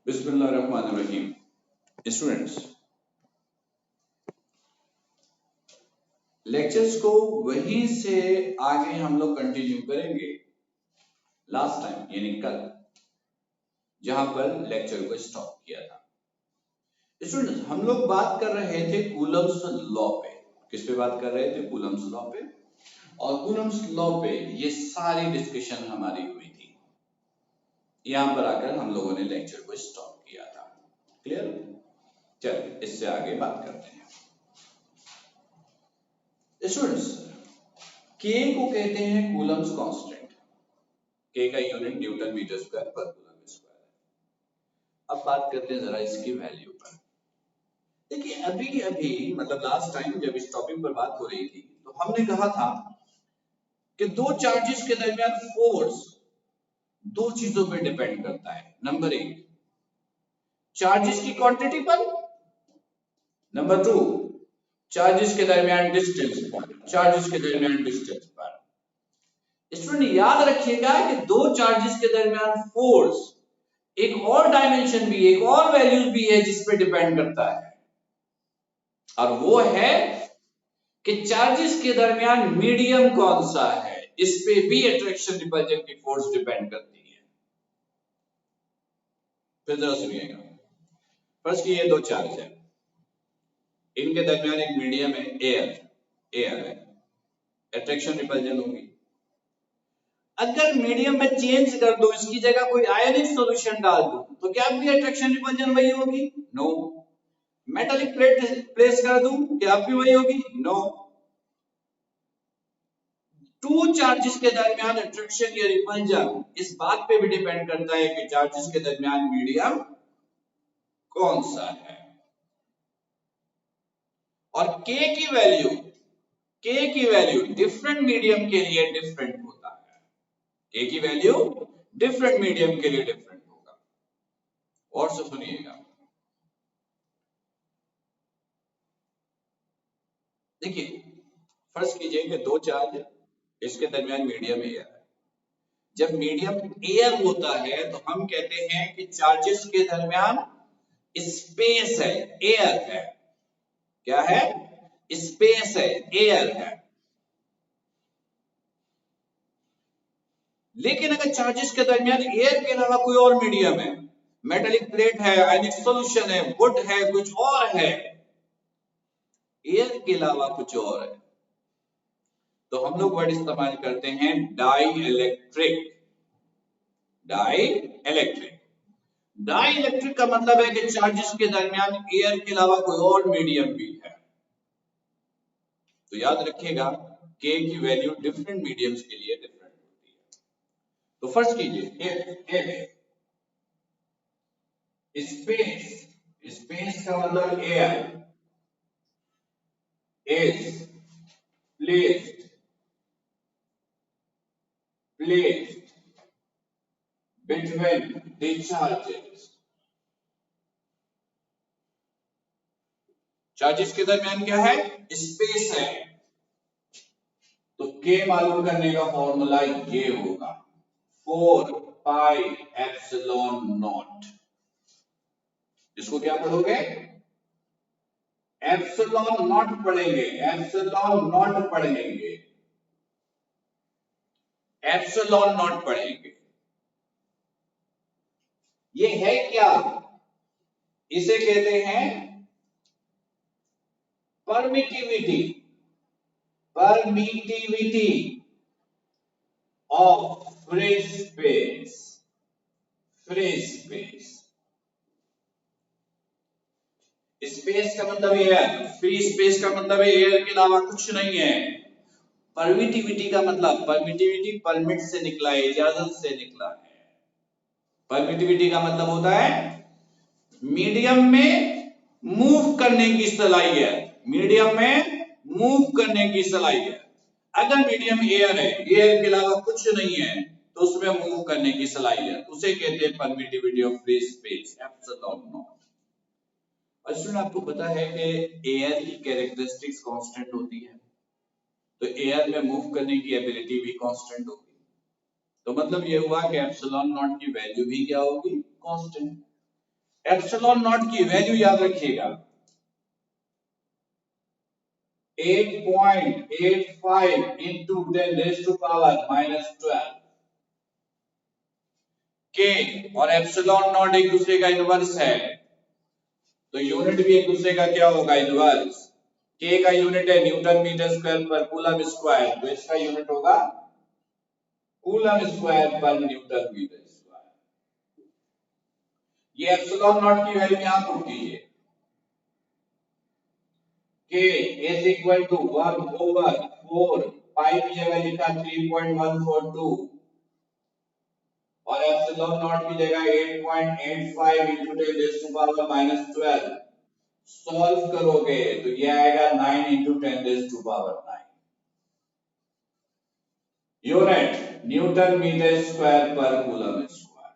बिस्मिल्लाहिर्रहमानिर्रहीम। Students, lectures को वहीं से आगे हम लोग कंटिन्यू करेंगे लास्ट टाइम यानी कल, जहां पर लेक्चर को स्टॉप किया था। स्टूडेंट्स, हम लोग बात कर रहे थे कूलम्स लॉ पे। किस पे बात कर रहे थे? कूलम्स लॉ पे। और कूलम्स लॉ पे ये सारी डिस्कशन हमारी हुई थी। यहां पर आकर हम लोगों ने लेक्चर को स्टॉप किया था। क्लियर? चलिए इससे आगे बात करते हैं। स्टूडेंट्स, के को कहते हैं कूलम्स कांस्टेंट। के का यूनिट न्यूटन मीटर स्क्वायर पर कूलम स्क्वायर है। अब बात करते हैं जरा इसकी वैल्यू पर। देखिए अभी अभी मतलब लास्ट टाइम जब इस टॉपिक पर बात हो रही थी तो हमने कहा था कि दो चार्जेस के दरमियान फोर्स दो चीजों पर डिपेंड करता है। नंबर एक, चार्जेस की क्वांटिटी पर। नंबर टू, चार्जेस के दरमियान डिस्टेंस पर। चार्जेस के दरमियान डिस्टेंस पर। स्टूडेंट याद रखिएगा कि दो चार्जेस के दरमियान फोर्स एक और डायमेंशन भी, एक और वैल्यूज भी है जिस पे डिपेंड करता है, और वो है कि चार्जेस के दरमियान मीडियम कौन सा है। इस पे भी अट्रैक्शन रिपल्जन की फोर्स डिपेंड करती है। फिर जरा सुनिएगा। फर्स्ट की ये दो चार्ज है, इनके दरमियान एक मीडियम है, एयर है, अट्रैक्शन रिपल्जन होगी। अगर मीडियम में चेंज कर दो, इसकी जगह कोई आयनिक सॉल्यूशन डाल दो, तो क्या भी अट्रैक्शन रिपल्जन वही होगी? नो। मेटालिक प्लेट प्लेस कर दूं, क्या भी वही होगी? नो। टू चार्जेस के दरमियान अट्रैक्शन या रिपल्जन इस बात पे भी डिपेंड करता है कि चार्जेस के दरमियान मीडियम कौन सा है। और के की वैल्यू डिफरेंट मीडियम के लिए डिफरेंट होता है। के की वैल्यू डिफरेंट मीडियम के लिए डिफरेंट होगा। और से सुनिएगा, देखिए फर्ज कीजिए कि दो चार्ज, इसके दरमियान मीडियम एयर है। जब मीडियम एयर होता है तो हम कहते हैं कि चार्जेस के दरमियान स्पेस है, एयर है। क्या है? स्पेस है, एयर है। लेकिन अगर चार्जेस के दरमियान एयर के अलावा कोई और मीडियम है, मेटालिक प्लेट है, आयनिक सॉल्यूशन है, वुड है, कुछ और है, एयर के अलावा कुछ और है, तो हम लोग वर्ड इस्तेमाल करते हैं dielectric. Dielectric. Dielectric का मतलब है कि चार्जेस के दरमियान एयर के अलावा कोई और मीडियम भी है। तो याद रखिएगा के की वैल्यू डिफरेंट मीडियम्स के लिए डिफरेंट होती है। तो फर्स्ट कीजिए, स्पेस, स्पेस का मतलब air is placed between the charges। Charges के दरमियान क्या है? स्पेस है। तो के मालूम करने का फॉर्मूला ये होगा, 4 पाई एप्सिलॉन नॉट। इसको क्या पढ़ोगे? एप्सिलॉन नॉट पढ़ेंगे, एप्सिलॉन नॉट पढ़ेंगे, एप्सिलॉन नॉट पढ़ेंगे। ये है क्या? इसे कहते हैं permittivity. Permittivity of free space. Free space. Space का मतलब एयर, फ्री स्पेस का मतलब एयर के अलावा कुछ नहीं है। परमिटिविटी का मतलब, परमिटिविटी परमिट से निकला है, इजाजत से निकला है। परमिटिविटी का मतलब होता है मीडियम में मूव करने की सलाहियत। मीडियम में मूव करने की सलाहियत। अगर मीडियम एयर है, एयर के अलावा कुछ नहीं है, तो उसमें मूव करने की सलाहियत, उसे कहते हैं permittivity of free space, epsilon not. और आपको पता है कि एयर की कैरेक्टरिस्टिक्स कांस्टेंट होती है, तो एयर में मूव करने की एबिलिटी भी कांस्टेंट होगी। तो मतलब ये हुआ कि एप्सिलॉन नॉट की वैल्यू भी क्या होगी? कांस्टेंट। एप्सिलॉन नॉट की वैल्यू याद रखिएगा 8.85 इंटू 10 रेज़ टू पावर -12 के और एप्सिलॉन नॉट एक दूसरे का इनवर्स है, तो यूनिट भी एक दूसरे का क्या होगा, इनवर्स। के का यूनिट है न्यूटन मीटर स्क्वायर पर कूलम स्क्वायर, तो इसका यूनिट होगा कूलम स्क्वायर पर न्यूटन मीटर स्क्वायर। ये एप्सिलॉन नॉट की वैल्यू यहां पुट कीजिए, k इज इक्वल टू 1/4 पाई की जगह लिखा 3.142 और एप्सिलॉन नॉट की जगह 8.85 into 10 raised to power -12। Solve करोगे तो ये आएगा 9 into 10 raised to power 9। Unit newton metre square पर कूलम स्क्वायर।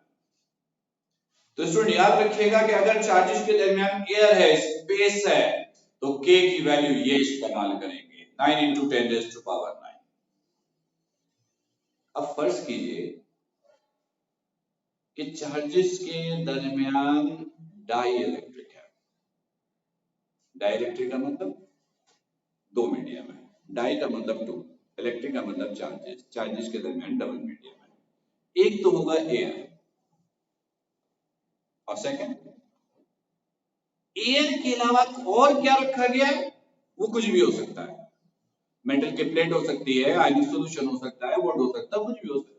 तो स्टूडेंट याद रखिएगा कि अगर चार्जेस के दरमियान एयर है, स्पेस है, तो k की वैल्यू ये इस्तेमाल करेंगे 9 into 10 raised to power 9। अब फर्ज कीजिए कि चार्जेस के दरमियान डाई इलेक्ट्रिक है। डाई इलेक्ट्रिक का मतलब दो मीडियम है, डाई का मतलब टू, इलेक्ट्रिक का मतलब चार्जेस, चार्जेस के दरमियान डबल मीडियम है। एक तो होगा एयर और सेकंड एयर के अलावा और क्या रखा गया है, वो कुछ भी हो सकता है। मेटल की प्लेट हो सकती है, आयनिक सॉल्यूशन हो सकता है, वोट हो सकता है, कुछ भी हो सकता है।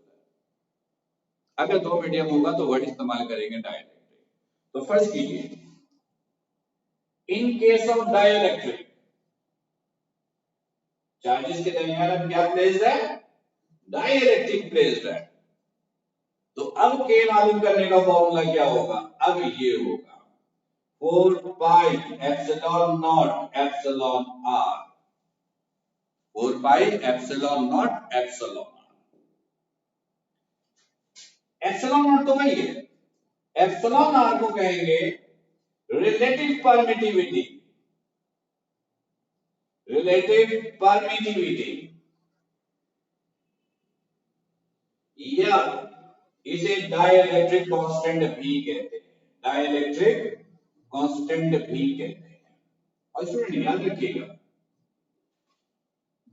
अगर दो मीडियम होगा तो वर्ड इस्तेमाल करेंगे डाइलेक्ट्रिक। तो फर्स्ट कीजिए in case of dielectric charges के दरमियान अब क्या प्लेस्ड है, डाइलेक्ट्रिक प्लेस्ड है। तो अब के मालूम करने का फॉर्मूला क्या होगा, अब ये होगा 4 pi epsilon naught epsilon R, 4 pi epsilon naught epsilon R. Epsilon naught तो वही है, एप्सिलॉन आर को कहेंगे रिलेटिव परमिटिविटी, रिलेटिव परमिटिविटी या इसे डाइलेक्ट्रिक कांस्टेंट भी कहते हैं, डाइलेक्ट्रिक कांस्टेंट भी कहते हैं। और स्टूडेंट याद रखिएगा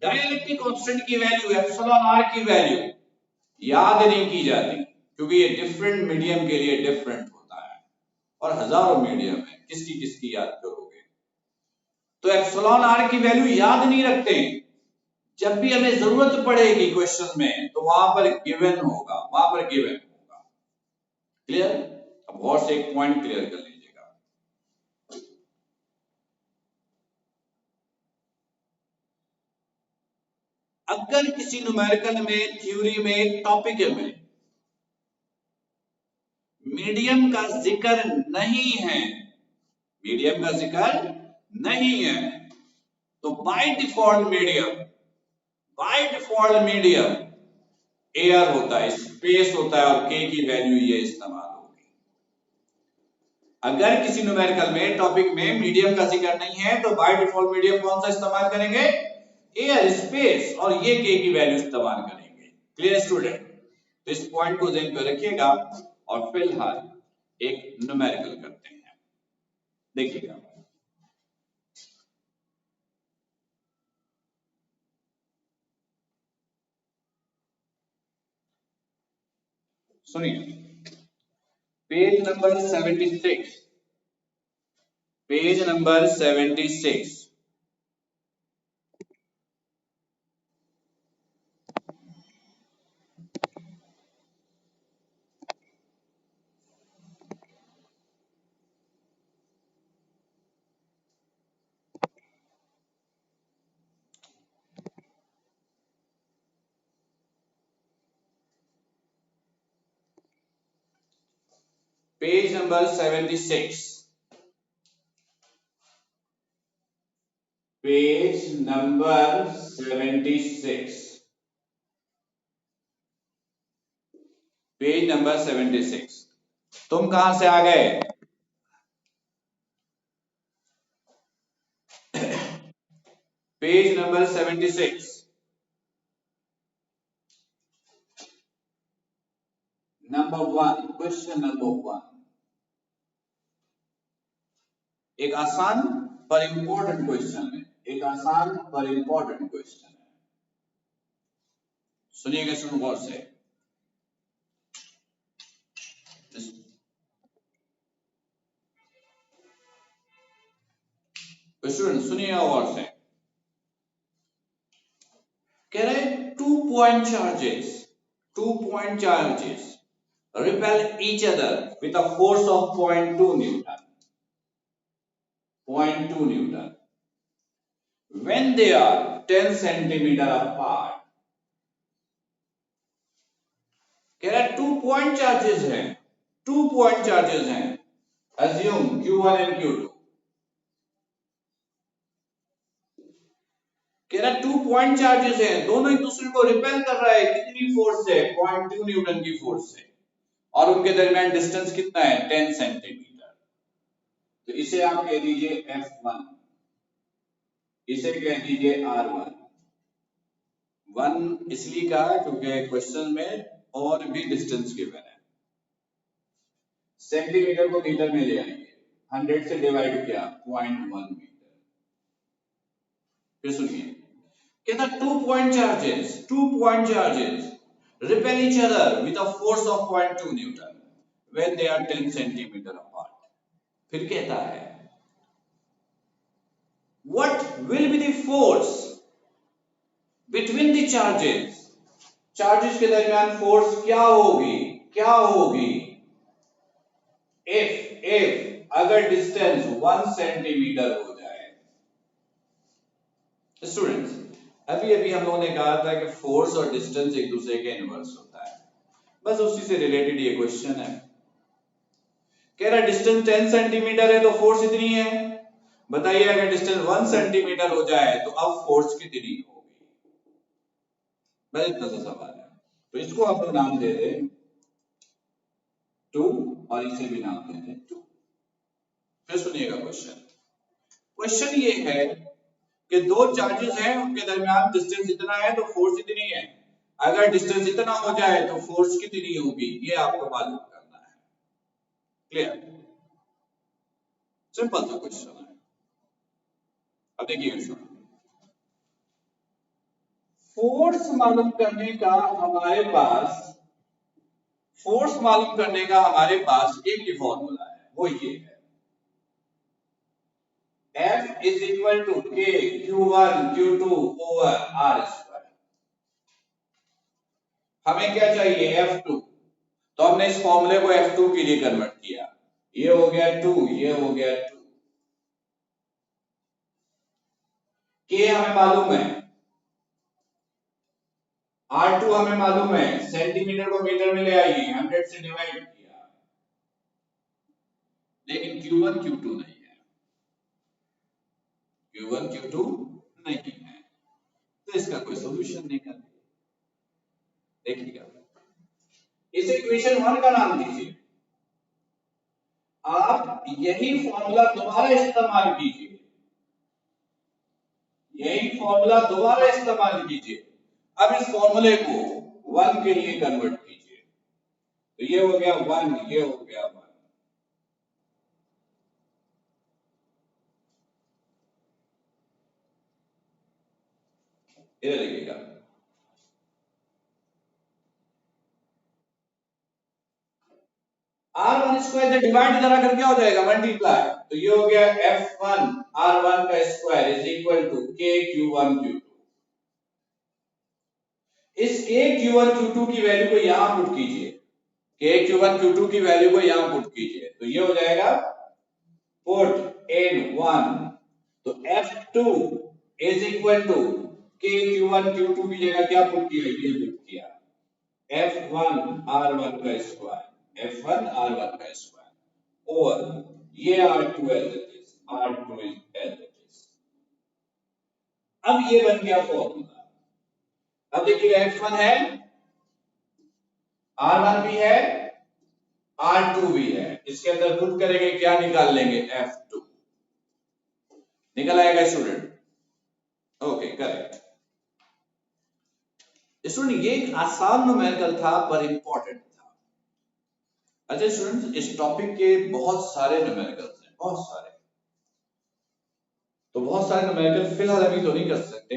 डाइलेक्ट्रिक कांस्टेंट की वैल्यू एप्सिलॉन आर की वैल्यू याद नहीं की जाती, क्योंकि ये डिफरेंट मीडियम के लिए डिफरेंट होता है और हजारों मीडियम है, किसकी किसकी याद करोगे। तो एप्सिलॉन आर की वैल्यू याद नहीं रखते, जब भी हमें जरूरत पड़ेगी क्वेश्चन में तो वहां पर गिवन होगा, वहां पर गिवन होगा। क्लियर? अब और से एक पॉइंट क्लियर कर लीजिएगा, अगर किसी न्यूमेरिकल में, थ्योरी में, टॉपिक में मीडियम का जिक्र नहीं है, मीडियम का जिक्र नहीं है, तो बाय डिफॉल्ट मीडियम एयर होता है, स्पेस होता है और के की वैल्यू ये इस्तेमाल होगी। अगर किसी न्यूमेरिकल में, टॉपिक में मीडियम का जिक्र नहीं है तो बाय डिफॉल्ट मीडियम कौन सा इस्तेमाल करेंगे, एयर, स्पेस, और ये के की वैल्यू इस्तेमाल करेंगे। Clear student? तो इस पॉइंट को ध्यान में रखिएगा और फिलहाल एक न्यूमेरिकल करते हैं, देखिएगा। सुनिए, page number 76, page number 76, page number 76, page number 76, page number 76। तुम कहां से आ गए, page number 76, number 1, question number 1। एक आसान पर इंपॉर्टेंट क्वेश्चन है, एक आसान पर इंपॉर्टेंट क्वेश्चन है। सुनिएगा सुन गौर से। स्टूडेंट सुनिएगा गौर से। कह रहे 2 point charges repel each other with a force of 0.2 Newton. 0.2 Newton. When they are 10 centimeter apart. कह रहा है 2 point charges हैं, 2 point charges हैं। Assume Q1 and Q2। कह रहा है 2 point charges हैं, दोनों एक दूसरे को रिपेल कर रहा है। कितनी फोर्स से? 0.2 न्यूटन की फोर्स से। और उनके दरमियान डिस्टेंस कितना है? 10 सेंटीमीटर। तो इसे आप कह दीजिए F1, इसे कह दीजिए R1। 1 इसलिए कहा क्योंकि क्वेश्चन में और भी डिस्टेंस गिवन है। सेंटीमीटर को मीटर में ले आएंगे, 100 से डिवाइड किया 0.1 मीटर। फिर सुनिए, कहता 2 point charges repel each other with a force of 0.2 Newton when they are 10 centimeter apart। फिर कहता है what will be the force between the charges? Charges के दरमियान फोर्स क्या होगी? if अगर डिस्टेंस 1 सेंटीमीटर हो जाए। स्टूडेंट्स अभी हम लोगों ने कहा था कि फोर्स और डिस्टेंस एक दूसरे के इनवर्स होता है, बस उसी से रिलेटेड ये क्वेश्चन है। कह रहा डिस्टेंस 10 सेंटीमीटर है तो फोर्स इतनी है। बताइए अगर डिस्टेंस 1 सेंटीमीटर हो जाए तो अब फोर्स कितनी होगी? बस इतना सा सवाल है। तो इसको आप लोग नाम दे दें 2 और इसे भी नाम दे दें 2। फिर सुनिएगा क्वेश्चन ये है कि दो चार्जेस हैं, उनके दरमियान डिस्टेंस इतना है तो फोर्स इतनी है। अगर डिस्टेंस इतना हो जाए तो फोर्स कितनी होगी, ये आपको मालूम करना है। क्लियर? सिंपल सा क्वेश्चन है। अब देखिए क्वेश्चन, फोर्स मालूम करने का हमारे पास एक ही फॉर्मूला है, वो ये है F is equal to K Q1 Q2 over R square। हमें क्या चाहिए? F2। तो हमने इस फॉर्मूले को F2 के लिए कन्वर्ट किया। ये हो गया 2, ये हो गया 2। K हमें मालूम है, R2 हमें मालूम है, सेंटीमीटर को मीटर में ले आइए, 100 से डिवाइड किया। लेकिन Q1 Q2 नहीं है, Q1 Q2 नहीं है, तो इसका कोई सॉल्यूशन नहीं कर। देखिएगा, इस इक्वेशन 1 का नाम दीजिए। आप यही फॉर्मूला दोबारा इस्तेमाल कीजिए, अब इस फॉर्मूले को 1 के लिए कन्वर्ट कीजिए। तो ये हो गया 1, ये हो गया 1। इधर देखिएगा, R1 स्क्वायर से डिवाइड इधर आकर क्या हो जाएगा? मल्टीप्लाई। तो ये हो गया F1 R1 का square is equal to K Q1 Q2। इस K Q1 Q2 की वैल्यू को यहां पुट कीजिए, K Q1 Q2 की वैल्यू को यहां पुट कीजिए। तो ये हो जाएगा पुट N1। तो F2 is equal to K Q1 Q2 की जगह क्या पुट किया? ये पुट किया F1 R1 का स्क्वायर, F1 R1 का स्क्वायर और ये R2 as it is, R2 is as it is। अब ये बन गया फॉर्मूला। अब देखिएगा F1 है, R1 भी है, R2 भी है, इसके अंदर पुट करेंगे, क्या निकाल लेंगे? F2 निकल आएगा स्टूडेंट। ओके करेक्ट स्टूडेंट, ये एक आसान न्यूमेरिकल था पर इंपॉर्टेंट था। अच्छा स्टूडेंट्स, इस टॉपिक के बहुत सारे न्यूमेरिकल्स हैं, बहुत सारे। बहुत सारे न्यूमेरिकल फिलहाल अभी तो नहीं कर सकते,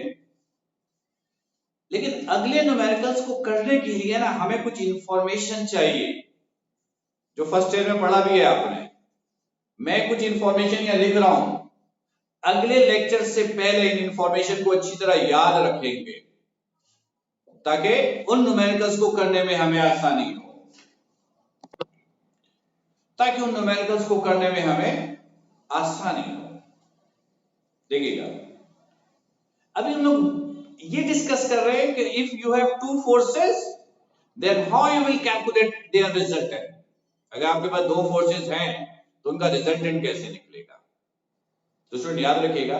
लेकिन अगले न्यूमेरिकल्स को करने के लिए ना हमें कुछ इंफॉर्मेशन चाहिए, जो फर्स्ट ईयर में पढ़ा भी है आपने। मैं कुछ इंफॉर्मेशन यहाँ लिख रहा हूं, अगले लेक्चर से पहले इन इंफॉर्मेशन को अच्छी तरह याद रखेंगे ताकि उन न्यूमेरिकल्स को करने में हमें आसानी हो, ताकि उन न्यूमेरिकल्स को करने में हमें आसानी हो। देखिएगा, अभी हम लोग ये डिस्कस कर रहे हैं कि if you have two forces then how you will calculate their resultant. अगर आपके पास दो फोर्सेस हैं तो उनका रिजल्टेंट कैसे निकलेगा। तो स्टूडेंट याद रखिएगा,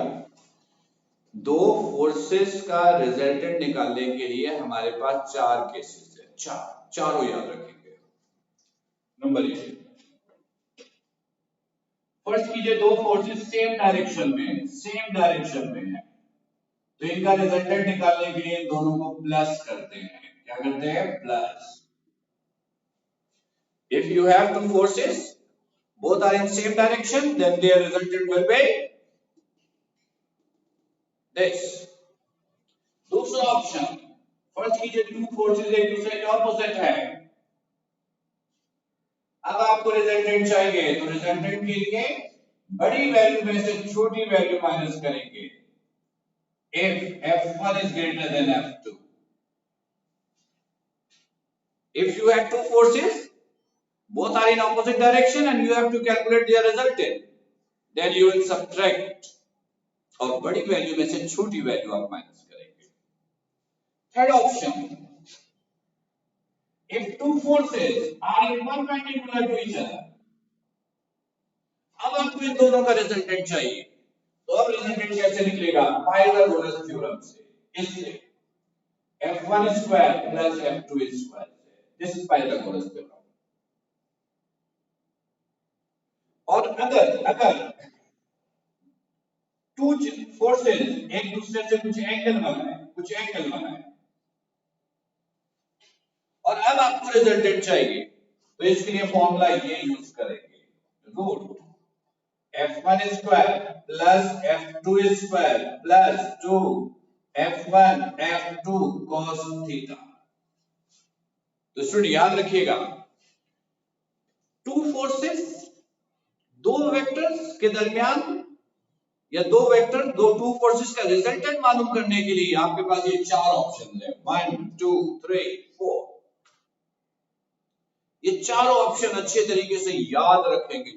दो फोर्सेस का रिजल्टेंट निकालने के लिए हमारे पास चार केसेस है, चारों याद रखेंगे। नंबर 1, फर्स्ट कीजिए दो फोर्सेस सेम डायरेक्शन में है, तो इनका रिजल्टेंट निकालने के लिए इन दोनों को प्लस करते हैं। क्या करते हैं? Plus. If you have two forces both are in same direction then their resultant will be this. दूसरा ऑप्शन, फर्स्ट कीजिए टू फोर्सेस एक दूसरे के ऑपोजिट है, अब आपको रिजल्टेंट चाहिए तो रिजल्टेंट के लिए बड़ी वैल्यू में से छोटी वैल्यू माइनस करेंगे। if f1 is greater than f2, if you have two forces both are in opposite direction and you have to calculate their resultant, then you will subtract और बड़ी value में से छोटी value आप minus करेंगे। Third option, if two forces are in perpendicular to each other, अब आपको इन दोनों का रिजल्टेंट चाहिए, तो अब रिजल्टेंट कैसे निकलेगा? पाइथागोरस थ्योरम से, इससे f1 square plus f2 square से, दिस इज पाइथागोरस थ्योरम। और अगर टू फोर्सेस एक दूसरे से कुछ एंगल बनाए और अब आपको रिजल्टेंट चाहिए, तो इसके लिए फॉर्मूला ये यूज करेंगे, root f1 square plus f2 square plus 2 f1 f2 cos theta. तो स्टूडेंट याद रखिएगा, टू फोर्सेस दो वेक्टर्स के दरमियान या दो टू फोर्सेस का रिजल्टेंट मालूम करने के लिए आपके पास ये चार ऑप्शन है, 1 2 3 4। ये चारों ऑप्शन अच्छे तरीके से याद रखेंगे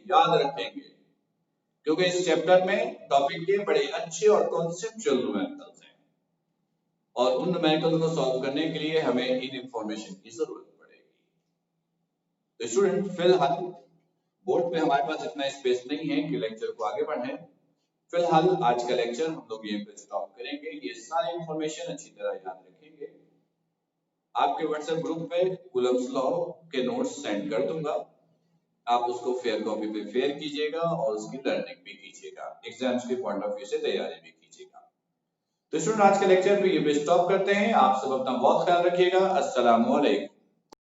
क्योंकि इस चैप्टर में टॉपिक के बड़े अच्छे और कॉन्सेप्चुअल न्यूमेरिकल्स हैं और उन न्यूमेरिकल्स को सॉल्व करने के लिए हमें इन इंफॉर्मेशन की जरूरत पड़ेगी। तो स्टूडेंट फिलहाल बोर्ड पे हमारे पास इतना स्पेस नहीं है कि लेक्चर को आगे बढ़ाएं। फिलहाल आज का लेक्चर हम लोग यहीं पे स्टॉप करेंगे। ये सारी इंफॉर्मेशन अच्छी तरह याद रखेंगे। आपके व्हाट्सएप ग्रुप पे कूलम्स लॉ के नोट्स सेंड कर दूंगा, आप उसको फेयर कॉपी पे फेयर कीजिएगा और उसकी लर्निंग भी कीजिएगा, एग्जाम्स के पॉइंट ऑफ व्यू से तैयारी भी कीजिएगा। तो स्टूडेंट आज के लेक्चर पे ये स्टॉप करते हैं। आप सब अपना बहुत ख्याल रखिएगा। अस्सलाम वालेकुम।